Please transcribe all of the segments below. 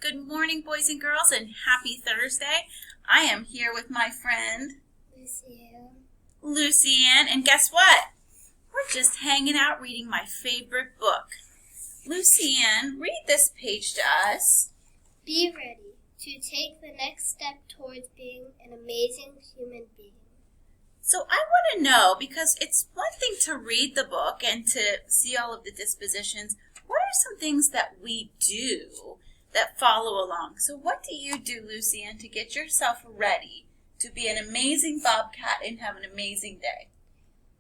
Good morning, boys and girls, and happy Thursday. I am here with my friend, Lucianne, and guess what? We're just hanging out reading my favorite book. Lucianne, read this page to us. Be ready to take the next step towards being an amazing human being. So I want to know, because it's one thing to read the book and to see all of the dispositions, what are some things that we do that follow along? So what do you do, Lucianne, to get yourself ready to be an amazing bobcat and have an amazing day?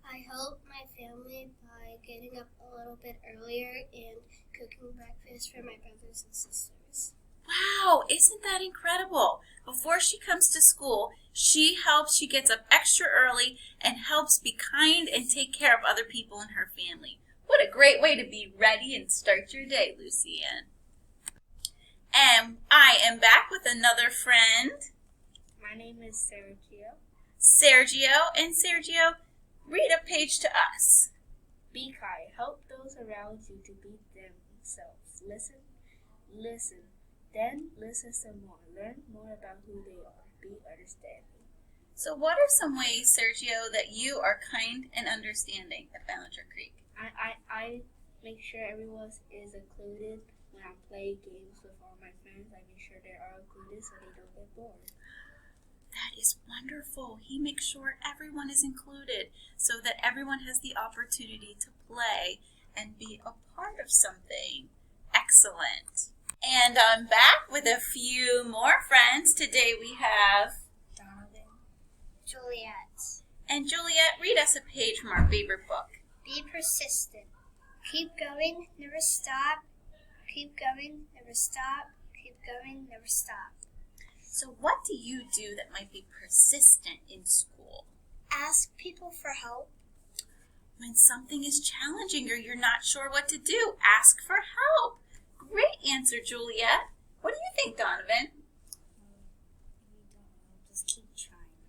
I help my family by getting up a little bit earlier and cooking breakfast for my brothers and sisters. Wow, isn't that incredible? Before she comes to school, she gets up extra early and helps be kind and take care of other people in her family. What a great way to be ready and start your day, Lucianne. And I am back with another friend. My name is Sergio, and Sergio, read a page to us. Be kind. Help those around you to beat themselves. Listen. Then listen some more. Learn more about who they are. Be understanding. So what are some ways, Sergio, that you are kind and understanding at Ballinger Creek? I make sure everyone is included when I play games with all my friends. I make sure they are included so they don't get bored. That is wonderful. He makes sure everyone is included so that everyone has the opportunity to play and be a part of something. Excellent. And I'm back with a few more friends. Today we have Donovan. Juliet. And Juliet, read us a page from our favorite book. Be persistent. Keep going, never stop. Keep going, never stop. Keep going, never stop. So what do you do that might be persistent in school? Ask people for help. When something is challenging or you're not sure what to do, ask for help. Great answer, Juliet. What do you think, Donovan? Just keep trying.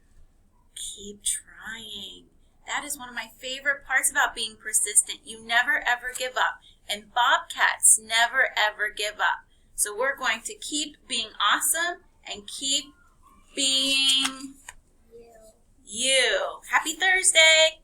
Keep trying. That is one of my favorite parts about being persistent. You never ever give up. And bobcats never ever give up. So we're going to keep being awesome and keep being you. Happy Thursday.